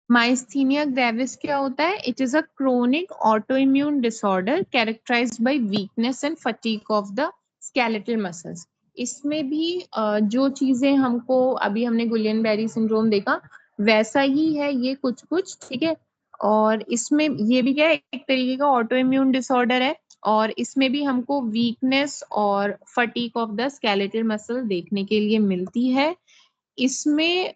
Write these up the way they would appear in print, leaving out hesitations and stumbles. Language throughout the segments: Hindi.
माइस्थीनिया ग्रेविस क्या होता है? It is a chronic auto immune disorder characterized by weakness and fatigue of the skeletal muscles. इसमें भी जो चीजें हमको अभी हमने गुलियन बेरी सिंड्रोम देखा वैसा ही है ये कुछ कुछ, ठीक है। और इसमें ये भी क्या है, एक तरीके का ऑटो इम्यून डिसऑर्डर है, और इसमें भी हमको वीकनेस और fatigue of the skeletal muscle देखने के लिए मिलती है। इसमें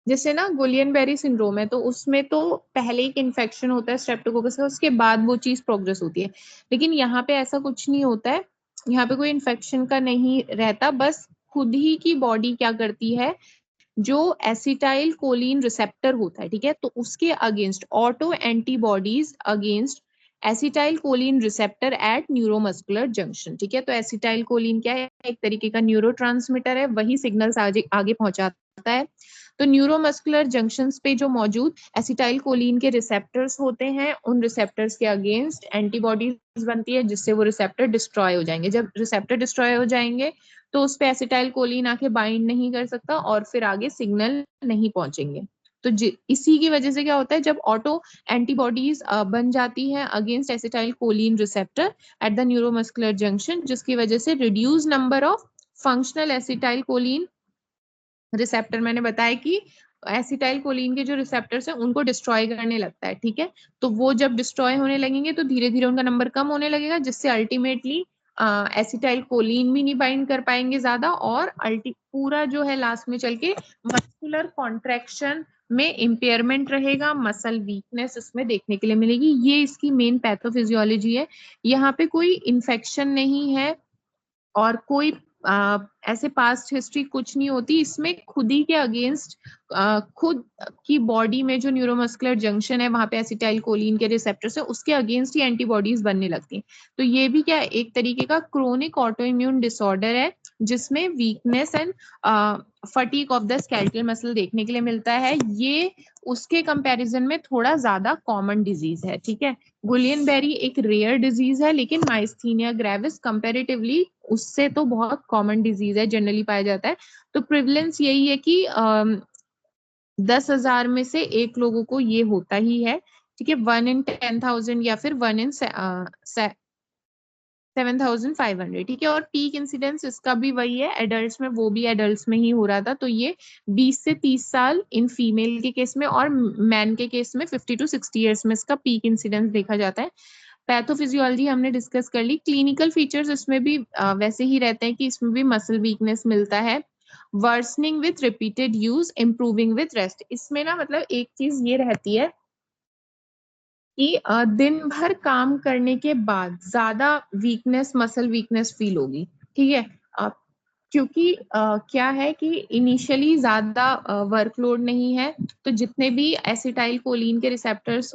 जैसे ना गुलियन बेरी सिंड्रोम है तो उसमें तो पहले एक इन्फेक्शन होता है स्ट्रेप्टोकोकस का, उसके बाद वो चीज प्रोग्रेस होती है। लेकिन यहाँ पे ऐसा कुछ नहीं होता है, यहाँ पे कोई इन्फेक्शन का नहीं रहता, बस खुद ही की बॉडी क्या करती है, जो एसिटाइल कोलिन रिसेप्टर होता है, ठीक है, तो उसके against auto antibodies against acetylcholine receptor at neuromuscular junction, ठीक है। तो एसिटाइल कोलिन क्या है, एक तरीके का न्यूरोट्रांसमीटर है, वही सिग्नल्स आगे आगे पहुंचाता है। तो न्यूरोमस्कुलर जंक्शंस पे जो मौजूद एसिटाइल कोलिन के रिसेप्टर्स होते हैं, उन रिसेप्टर्स के अगेंस्ट एंटीबॉडीज बनती है, जिससे वो रिसेप्टर डिस्ट्रॉय हो जाएंगे। जब रिसेप्टर डिस्ट्रॉय हो जाएंगे तो उस पे एसिटाइल कोलिन आके बाइंड नहीं कर सकता और फिर आगे सिग्नल नहीं पहुंचेंगे। तो इसी की वजह से क्या होता है, जब ऑटो एंटीबॉडीज बन जाती है against acetylcholine receptor at the neuromuscular junction, जिसकी वजह से reduce number of functional acetyl choline receptor, मैंने बताया कि एसिटाइल कोलिन के जो रिसेप्टर्स हैं उनको डिस्ट्रॉय करने लगता है, ठीक है। तो वो जब डिस्ट्रॉय होने लगेंगे तो धीरे धीरे उनका नंबर कम होने लगेगा, जिससे अल्टीमेटली एसिटाइल कोलिन भी नहीं बाइंड कर पाएंगे ज्यादा, और पूरा जो है लास्ट में चल के मस्कुलर कॉन्ट्रैक्शन में इम्पेयरमेंट रहेगा, मसल वीकनेस इसमें देखने के लिए मिलेगी। ये इसकी मेन पैथोफिजियोलॉजी है। यहाँ पे कोई इन्फेक्शन नहीं है और कोई ऐसे पास्ट हिस्ट्री कुछ नहीं होती इसमें, खुद ही के अगेंस्ट खुद की बॉडी में जो न्यूरोमस्कुलर जंक्शन है वहां पे एसिटाइल कोलिन के रिसेप्टर्स है, उसके अगेंस्ट ही एंटीबॉडीज बनने लगती हैं। तो ये भी क्या है, एक तरीके का क्रोनिक ऑटो इम्यून डिसऑर्डर है, जिसमें weakness and fatigue of the skeletal muscle देखने के लिए मिलता है। ये उसके कंपैरिजन में थोड़ा ज्यादा कॉमन डिजीज है, ठीक है। गुलियन बेरी एक रेयर डिजीज है, लेकिन माइस्थीनिया ग्रेविस कंपैरेटिवली उससे तो बहुत कॉमन डिजीज है, जनरली पाया जाता है। तो प्रिवलेंस यही है कि 10,000 में से एक लोगों को ये होता ही है, ठीक है, 1 in 10,000 या फिर 1 in 7,500, ठीक है। और पीक इंसिडेंस इसका भी वही है, एडल्ट्स में, वो भी एडल्ट्स में ही हो रहा था। तो ये 20 से 30 साल इन फीमेल के केस में, और मैन के केस में 50 to 60 ईयर्स में इसका पीक इंसिडेंस देखा जाता है। पैथोफिजियोलॉजी हमने डिस्कस कर ली। क्लिनिकल फीचर्स इसमें भी वैसे ही रहते हैं कि इसमें भी मसल वीकनेस मिलता है, worsening with repeated use, improving with rest. इसमें ना मतलब एक चीज ये रहती है कि दिन भर काम करने के बाद ज्यादा वीकनेस, मसल वीकनेस फील होगी, ठीक है। क्योंकि क्या है कि इनिशियली ज्यादा वर्कलोड नहीं है, तो जितने भी एसिटाइल कोलिन के रिसेप्टर्स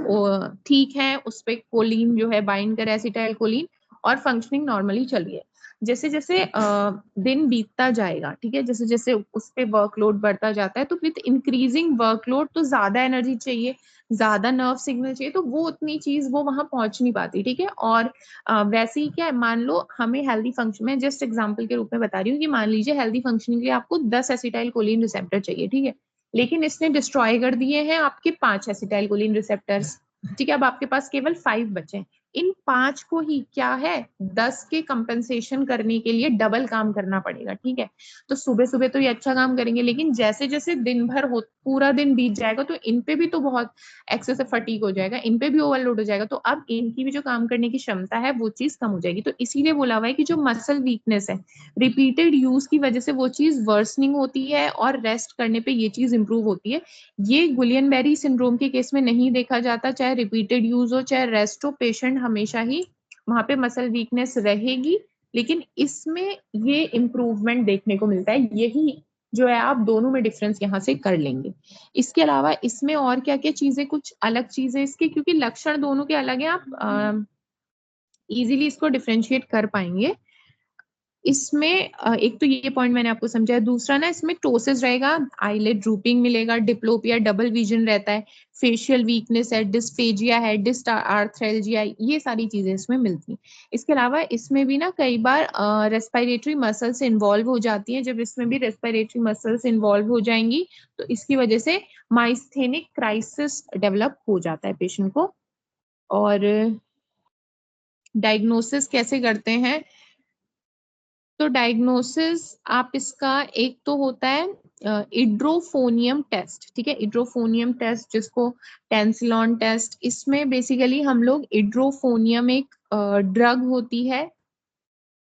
ठीक हैं, उस पे कोलिन जो है बाइंड करे एसिटाइल कोलिन, और फंक्शनिंग नॉर्मली चल रही है। जैसे जैसे दिन बीतता जाएगा, ठीक है, जैसे जैसे उस पे वर्कलोड बढ़ता जाता है, तो विथ इंक्रीजिंग वर्कलोड तो ज्यादा एनर्जी चाहिए, ज्यादा नर्व सिग्नल चाहिए, तो वो उतनी चीज वो वहां पहुंच नहीं पाती, ठीक है। और वैसे ही क्या है, मान लो हमें हेल्दी फंक्शन, मैं जस्ट एग्जांपल के रूप में बता रही हूँ कि मान लीजिए हेल्दी फंक्शनिंग के लिए आपको 10 एसिटाइल कोलिन रिसेप्टर चाहिए, ठीक है, लेकिन इसने डिस्ट्रॉय कर दिए हैं आपके 5 एसिटाइल कोलिन रिसेप्टर्स, ठीक है। अब आपके पास केवल 5 बचे हैं। इन 5 को ही क्या है, 10 के कंपेंसेशन करने के लिए डबल काम करना पड़ेगा, ठीक है। तो सुबह सुबह तो ये अच्छा काम करेंगे, लेकिन जैसे जैसे दिन भर हो, पूरा दिन बीत जाएगा, तो इन पे भी तो बहुत एक्सेस फटीक हो जाएगा, इन पे भी ओवरलोड हो जाएगा, तो अब इनकी भी जो काम करने की क्षमता है वो चीज कम हो जाएगी। तो इसीलिए बोला हुआ है कि जो मसल वीकनेस है, रिपीटेड यूज की वजह से वो चीज वर्सनिंग होती है, और रेस्ट करने पे ये चीज इंप्रूव होती है। ये गुलियन बेरी सिंड्रोम के केस में नहीं देखा जाता, चाहे रिपीटेड यूज हो चाहे रेस्ट हो, पेशेंट हमेशा ही वहां पे मसल वीकनेस रहेगी। लेकिन इसमें ये इम्प्रूवमेंट देखने को मिलता है, यही जो है आप दोनों में डिफरेंस यहाँ से कर लेंगे। इसके अलावा इसमें और क्या क्या चीजें, कुछ अलग चीजें इसके, क्योंकि लक्षण दोनों के अलग हैं, आप इजीली इसको डिफ्रेंशिएट कर पाएंगे। इसमें एक तो ये पॉइंट मैंने आपको समझाया, दूसरा ना इसमें टोसिस रहेगा, आईलिड ड्रूपिंग मिलेगा, डिप्लोपिया, डबल विजन रहता है, फेशियल वीकनेस है, डिस्फेजिया है, डिस्टार्थेल्जिया, ये सारी चीजें इसमें मिलती हैं। इसके अलावा इसमें भी ना कई बार रेस्पिरेटरी मसल्स इन्वॉल्व हो जाती हैं। जब इसमें भी रेस्पिरेटरी मसल्स इन्वॉल्व हो जाएंगी तो इसकी वजह से माइस्थेनिक क्राइसिस डेवलप हो जाता है पेशेंट को। और डायग्नोसिस कैसे करते हैं, तो डायग्नोसिस आप इसका एक तो होता है इड्रोफोनियम टेस्ट, ठीक है, इड्रोफोनियम टेस्ट जिसको टेंसिलॉन टेस्ट, इसमें बेसिकली हम लोग इड्रोफोनियम एक ड्रग होती है,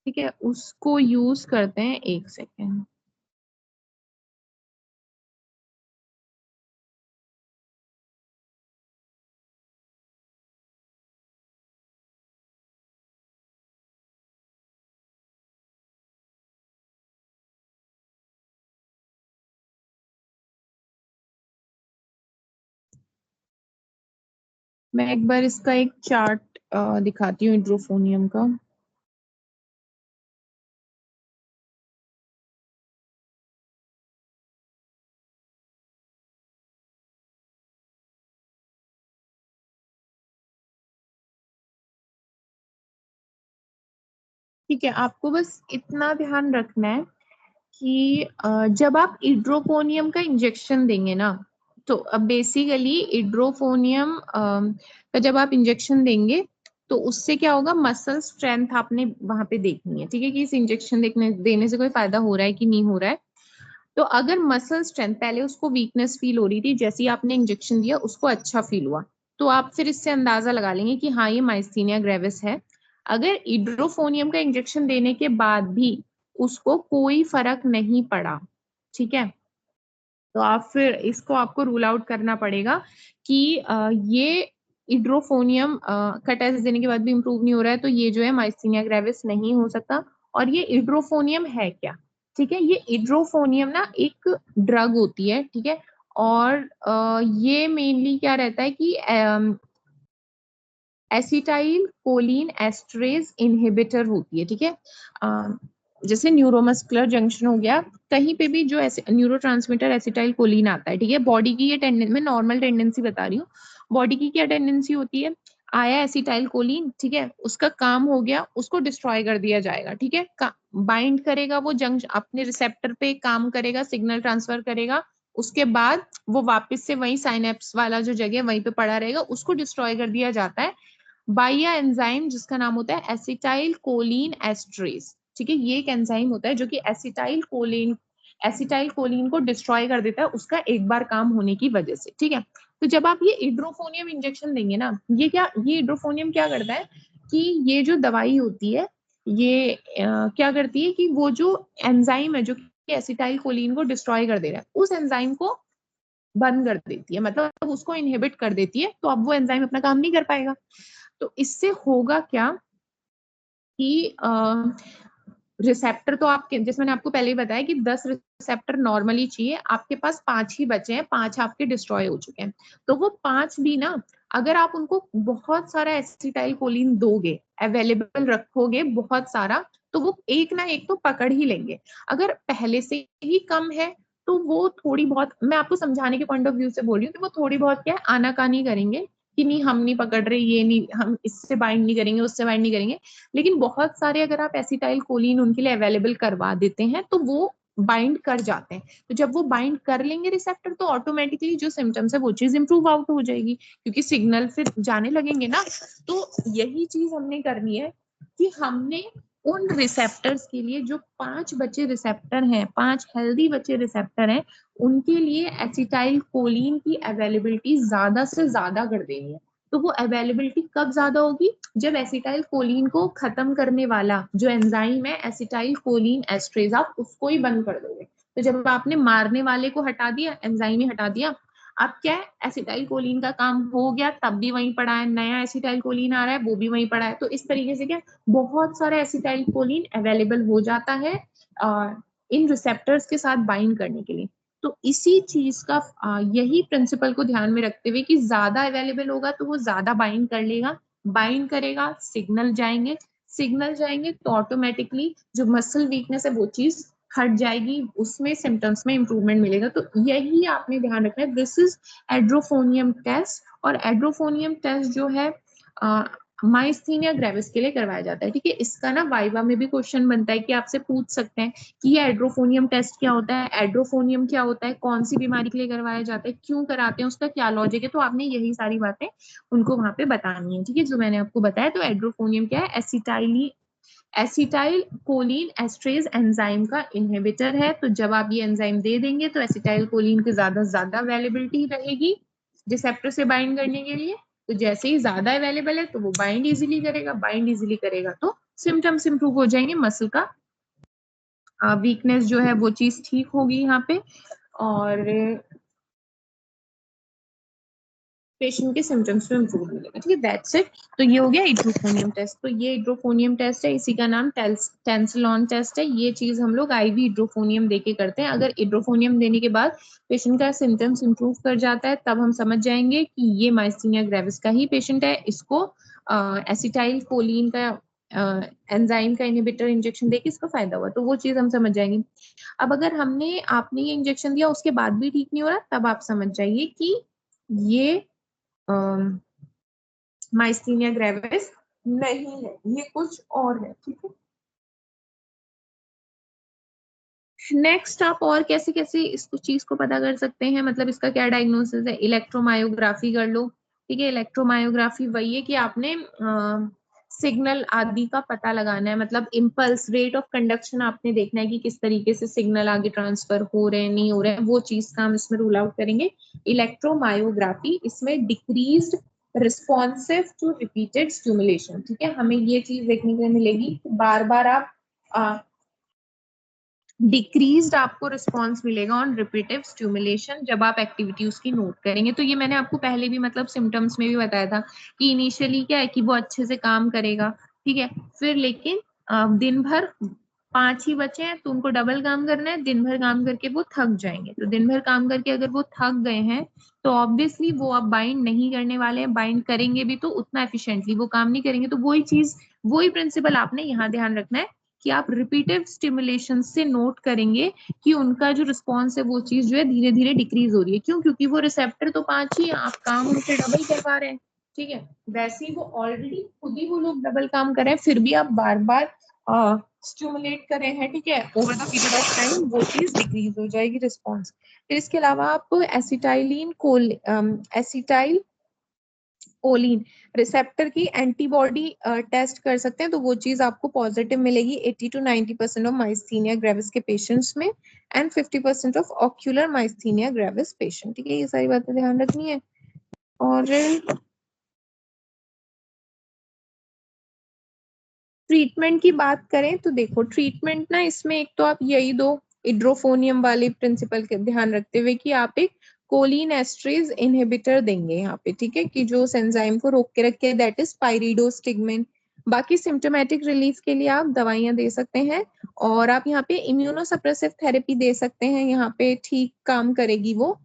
ठीक है, उसको यूज करते हैं। एक सेकेंड, मैं एक बार इसका एक चार्ट दिखाती हूँ इड्रोफोनियम का। ठीक है, आपको बस इतना ध्यान रखना है कि जब आप इड्रोफोनियम का इंजेक्शन देंगे ना, तो अब बेसिकली इड्रोफोनियम का जब आप इंजेक्शन देंगे तो उससे क्या होगा, मसल स्ट्रेंथ आपने वहां पे देखनी है, ठीक है, कि इस इंजेक्शन देने से कोई फायदा हो रहा है कि नहीं हो रहा है। तो अगर मसल स्ट्रेंथ, पहले उसको वीकनेस फील हो रही थी, जैसे ही आपने इंजेक्शन दिया उसको अच्छा फील हुआ, तो आप फिर इससे अंदाजा लगा लेंगे कि हाँ ये माइस्थीनिया ग्रेविस है। अगर इड्रोफोनियम का इंजेक्शन देने के बाद भी उसको कोई फर्क नहीं पड़ा, ठीक है, तो आप फिर इसको आपको रूल आउट करना पड़ेगा कि ये इड्रोफोनियम का टेस्ट देने के बाद भी इम्प्रूव नहीं हो रहा है, तो ये जो है माइस्थीनिया ग्रेविस नहीं हो सकता। और ये इड्रोफोनियम है क्या, ठीक है, ये इड्रोफोनियम ना एक ड्रग होती है, ठीक है, और ये मेनली क्या रहता है कि एसिटाइल कोलिन एस्ट्रेज इनहिबिटर होती है, ठीक है। जैसे न्यूरोमस्कुलर जंक्शन हो गया, कहीं पे भी जो न्यूरोट्रांसमीटर एसिटाइल कोलिन आता है, ठीक है, बॉडी की ये टेंडेंसी, मैं नॉर्मल टेंडेंसी बता रही हूँ, बॉडी की क्या टेंडेंसी होती है, आया एसिटाइल कोलिन, ठीक है, उसका काम हो गया, उसको डिस्ट्रॉय कर दिया जाएगा, ठीक है, बाइंड करेगा वो जंक्शन अपने रिसेप्टर पे, काम करेगा, सिग्नल ट्रांसफर करेगा, उसके बाद वो वापस से वही साइनेप्स वाला जो जगह वहीं पे पड़ा रहेगा, उसको डिस्ट्रॉय कर दिया जाता है बाइया एंजाइम जिसका नाम होता है एसिटाइल कोलिन एस्ट्रेज, ठीक है, ये एक एंजाइम होता है जो कि एसिटाइल कोलिन को डिस्ट्रॉय कर देता है उसका एक बार काम होने की वजह से, ठीक है। तो जब आप ये इड्रोफोनियम इंजेक्शन देंगे ना, ये इड्रोफोनियम क्या करता है कि ये जो दवाई होती है ये क्या करती है कि वो जो एंजाइम है जो कि एसिटाइल कोलिन को डिस्ट्रॉय कर दे रहा है, उस एंजाइम को बंद कर देती है, मतलब उसको इनहिबिट कर देती है, तो अब वो एंजाइम अपना काम नहीं कर पाएगा। तो इससे होगा क्या कि रिसेप्टर तो आपके, जैसे मैंने आपको पहले ही बताया कि 10 रिसेप्टर नॉर्मली चाहिए, आपके पास 5 ही बचे हैं, 5 आपके डिस्ट्रॉय हो चुके हैं। तो वो 5 भी ना, अगर आप उनको बहुत सारा एसिटाइल कोलिन दोगे, अवेलेबल रखोगे बहुत सारा, तो वो एक ना एक तो पकड़ ही लेंगे। अगर पहले से ही कम है तो वो थोड़ी बहुत, मैं आपको समझाने के पॉइंट ऑफ व्यू से बोल रही हूँ, कि वो थोड़ी बहुत क्या है आनाकानी करेंगे कि नहीं हम नहीं पकड़ रहे, ये नहीं, हम इससे बाइंड नहीं करेंगे, उससे बाइंड नहीं करेंगे। लेकिन बहुत सारे अगर आप एसिटाइल कोलिन उनके लिए अवेलेबल करवा देते हैं तो वो बाइंड कर जाते हैं। तो जब वो बाइंड कर लेंगे रिसेप्टर, तो ऑटोमेटिकली जो सिम्टम्स है वो चीज इंप्रूव आउट हो जाएगी, क्योंकि सिग्नल फिर जाने लगेंगे ना। तो यही चीज हमने करनी है कि हमने उन रिसेप्टर्स के लिए जो 5 बचे रिसेप्टर हैं, 5 हेल्दी बचे रिसेप्टर हैं, उनके लिए एसिटाइल कोलिन की अवेलेबिलिटी ज्यादा से ज्यादा कर देनी है। तो वो अवेलेबिलिटी कब ज्यादा होगी, जब एसिटाइल कोलिन को खत्म करने वाला जो एंजाइम है एसिटाइल कोलिन एस्ट्रेज, आप उसको ही बंद कर दोगे। तो जब आपने मारने वाले को हटा दिया, एंजाइम ही हटा दिया, अब क्या है, एसिटाइल कोलिन का काम हो गया, तब भी वहीं पड़ा है, नया एसिटाइल कोलिन आ रहा है वो भी वहीं पड़ा है। तो इस तरीके से क्या, बहुत सारा एसिटाइल कोलिन अवेलेबल हो जाता है इन रिसेप्टर्स के साथ बाइंड करने के लिए। तो इसी चीज का यही प्रिंसिपल को ध्यान में रखते हुए कि ज्यादा अवेलेबल होगा तो वो ज्यादा बाइंड कर लेगा, बाइंड करेगा, सिग्नल जाएंगे, सिग्नल जाएंगे तो ऑटोमेटिकली जो मसल वीकनेस है वो चीज हट जाएगी, उसमें सिम्टम्स में इंप्रूवमेंट मिलेगा। तो यही आपने ध्यान रखना है, दिस इज एड्रोफोनियम टेस्ट। और एड्रोफोनियम टेस्ट जो है माइस्थीनिया ग्रेविस के लिए करवाया जाता है, ठीक है। इसका ना वाइवा में भी क्वेश्चन बनता है कि आपसे पूछ सकते हैं कि ये एड्रोफोनियम टेस्ट क्या होता है, एड्रोफोनियम क्या होता है, कौन सी बीमारी के लिए करवाया जाता है, क्यों कराते हैं, उसका क्या लॉजिक है। तो आपने यही सारी बातें उनको वहां पे बतानी है, ठीक है, जो मैंने आपको बताया। तो एड्रोफोनियम क्या है, एसिटाइल कोलिन एस्ट्रेज एंजाइम का इनहिबिटर है। तो जब आप ये एंजाइम दे देंगे तो एसिटाइल कोलिन की ज्यादा अवेलेबिलिटी रहेगी रिसेप्टर से बाइंड करने के लिए। तो जैसे ही ज्यादा अवेलेबल है तो वो बाइंड इजीली करेगा तो सिम्टम्स इंप्रूव हो जाएंगे, मसल का वीकनेस जो है वो चीज ठीक होगी यहाँ पे, और पेशेंट के सिम्टम्स में इंप्रूव मिलेगा, ठीक है। That's it. तो ये हो गया हाइड्रोफोनियम टेस्ट। तो ये हाइड्रोफोनियम टेस्ट है, इसी का नाम टेंसिलॉन टेस्ट है। ये चीज हम लोग आईवी हाइड्रोफोनियम देके करते हैं। अगर हाइड्रोफोनियम देने के बाद पेशेंट का सिम्टम्स इंप्रूव कर जाता है तब हम समझ जाएंगे कि ये माइस्थीनिया ग्रेविस का ही पेशेंट है। इसको एसिटाइल कोलिन का एंजाइम का इनहिबिटर इंजेक्शन देके इसका फायदा हुआ, तो वो चीज हम समझ जाएंगे। अब अगर आपने ये इंजेक्शन दिया उसके बाद भी ठीक नहीं हो रहा, तब आप समझ जाइए कि ये माइस्थीनिया ग्रेविस नहीं है, ये कुछ और है, ठीक है। नेक्स्ट आप और कैसे कैसे इस चीज को पता कर सकते हैं, मतलब इसका क्या डायग्नोसिस है, इलेक्ट्रोमायोग्राफी कर लो, ठीक है। इलेक्ट्रोमायोग्राफी वही है कि आपने सिग्नल आदि का पता लगाना है, मतलब इम्पल्स रेट ऑफ कंडक्शन आपने देखना है कि किस तरीके से सिग्नल आगे ट्रांसफर हो रहे हैं नहीं हो रहे हैं, वो चीज का हम इसमें रूल आउट करेंगे। इलेक्ट्रोमायोग्राफी इसमें decreased responsive to repeated stimulation, ठीक है। हमें ये चीज देखने को मिलेगी, बार बार आप डिक्रीज्ड आपको रिस्पॉन्स मिलेगा ऑन रिपीटिव स्टिमुलेशन जब आप एक्टिविटी उसकी नोट करेंगे। तो ये मैंने आपको पहले भी मतलब सिम्टम्स में भी बताया था कि इनिशियली क्या है कि वो अच्छे से काम करेगा, ठीक है, फिर लेकिन दिन भर 5 ही बचे हैं तो उनको डबल काम करना है, दिन भर काम करके वो थक जाएंगे। तो दिन भर काम करके अगर वो थक गए हैं तो ऑब्वियसली वो अब बाइंड नहीं करने वाले हैं, बाइंड करेंगे भी तो उतना एफिशिएंटली वो काम नहीं करेंगे। तो वही प्रिंसिपल आपने यहाँ ध्यान रखना है कि आप रिपीटिव स्टिमुलेशन से नोट करेंगे कि उनका जो रिस्पॉन्स है वो चीज जो है धीरे धीरे डिक्रीज हो रही है। क्यों? क्योंकि वो रिसेप्टर तो 5 ही, आप काम उनसे डबल करवा रहे हैं, ठीक है। वैसे ही वो ऑलरेडी खुद ही वो लोग डबल काम कर रहे हैं, फिर भी आप बार बार स्टिमुलेट कर रहे हैं, ठीक है, over the period of time वो चीज डिक्रीज हो जाएगी रिस्पॉन्स। फिर इसके अलावा आप एसिटाइल कोलिन रिसेप्टर की एंटीबॉडी टेस्ट कर सकते हैं, तो वो चीज आपको पॉजिटिव मिलेगी 80 to 90% ऑफ माइस्थीनिया ग्रेविस के पेशेंट्स में and 50% of ocular myasthenia gravis patient, ठीक है। ये सारी बातें ध्यान रखनी है। और ट्रीटमेंट की बात करें तो देखो, ट्रीटमेंट ना इसमें एक तो आप यही दो इड्रोफोनियम वाले प्रिंसिपल के ध्यान रखते हुए कि आप एक कोलिन एस्ट्रेज इनहिबिटर देंगे यहाँ पे, ठीक है, कि जो उस एंजाइम को रोक के रखे, दैट इज पाइरिडोस्टिगमिन। बाकी सिम्टोमेटिक रिलीफ के लिए आप दवाइयां दे सकते हैं, और आप यहाँ पे इम्यूनोसप्रेसिव थेरेपी दे सकते हैं, यहाँ पे ठीक काम करेगी वो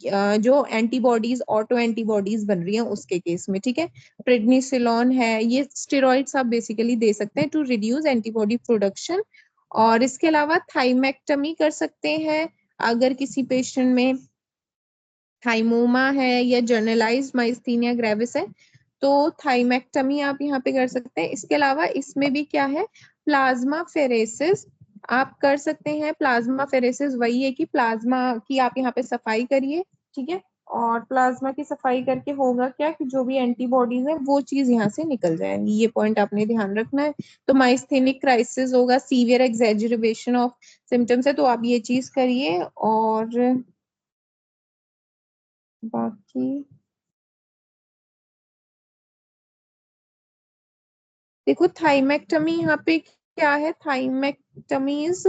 जो एंटीबॉडीज ऑटो एंटीबॉडीज बन रही हैं उसके केस में, ठीक है। प्रेडनिसोलोन है, ये स्टेरॉइड्स आप बेसिकली दे सकते हैं टू रिड्यूस एंटीबॉडी प्रोडक्शन। और इसके अलावा थाइमेक्टमी कर सकते हैं अगर किसी पेशेंट में थाइमोमा है या जर्नलाइज्ड माइस्थीनिया ग्रेविस है, तो थाइमेक्टमी आप यहाँ पे कर सकते हैं। इसके अलावा इसमें भी क्या है, प्लाज्मा फेरेसिस आप कर सकते हैं। प्लाज्मा फेरेसिस वही है कि प्लाज्मा की आप यहाँ पे सफाई करिए, ठीक है, और प्लाज्मा की सफाई करके होगा क्या कि जो भी एंटीबॉडीज है वो चीज यहाँ से निकल जाएंगी, ये पॉइंट आपने ध्यान रखना है। तो माइस्थेनिक क्राइसिस होगा, सीवियर एक्सैजरेशन ऑफ सिम्टम्स है, तो आप ये चीज करिए। और बाकी देखो, थाइमेक्टमी यहाँ पे क्या है, thymectomy is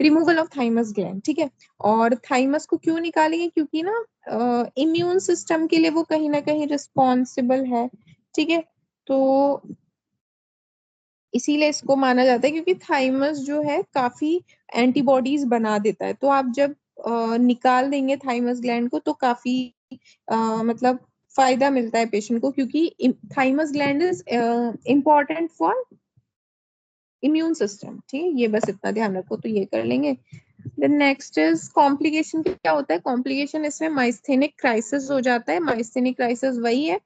removal of thymus gland, ठीक है। और थाइमस को क्यों निकालेंगे, क्योंकि ना इम्यून सिस्टम के लिए वो कहीं ना कहीं रिस्पॉन्सिबल है, ठीक है। तो इसीलिए इसको माना जाता है, क्योंकि थाइमस जो है काफी एंटीबॉडीज बना देता है। तो आप जब निकाल देंगे थाइमस ग्लैंड को तो काफी मतलब फायदा मिलता है पेशेंट को, क्योंकि thymus gland is important for immune system, ठीक है, ये बस इतना ध्यान रखो, तो ये कर लेंगे। Then next is complication. क्या होता है कॉम्प्लिकेशन? इसमें माइस्थेनिक क्राइसिस हो जाता है। माइस्थेनिक क्राइसिस वही है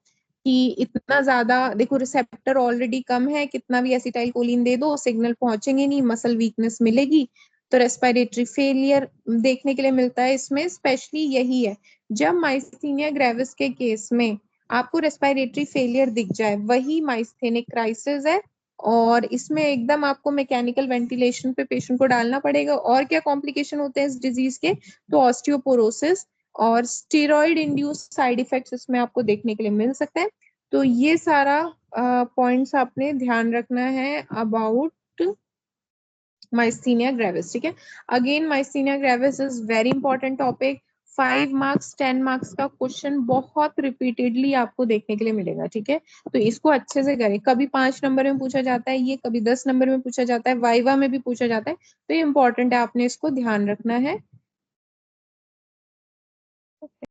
कि इतना ज्यादा, देखो रिसेप्टर ऑलरेडी कम है, कितना भी एसिटाइल कोलिन दे दो सिग्नल पहुंचेंगे नहीं, मसल वीकनेस मिलेगी, तो रेस्पिरेटरी फेलियर देखने के लिए मिलता है। इसमें स्पेशली यही है, जब माइस्थीनिया ग्रेविस के केस में आपको रेस्पिरेटरी फेलियर दिख जाए, वही माइस्थेनिक क्राइसिस है। और इसमें एकदम आपको मैकेनिकल वेंटिलेशन पे पेशेंट को डालना पड़ेगा। और क्या कॉम्प्लिकेशन होते हैं इस डिजीज के? तो ऑस्टियोपोरोसिस और स्टेरॉइड इंड्यूस साइड इफेक्ट्स इसमें आपको देखने के लिए मिल सकते हैं। तो ये सारा पॉइंट्स आपने ध्यान रखना है अबाउट माइस्थीनिया ग्रेविस, ठीक है। Again myasthenia gravis is very important topic. 5 marks 10 marks का क्वेश्चन बहुत रिपीटेडली आपको देखने के लिए मिलेगा, ठीक है। तो इसको अच्छे से करें, कभी 5 नंबर में पूछा जाता है ये, कभी 10 नंबर में पूछा जाता है, वाइवा में भी पूछा जाता है, तो ये इंपॉर्टेंट है, आपने इसको ध्यान रखना है।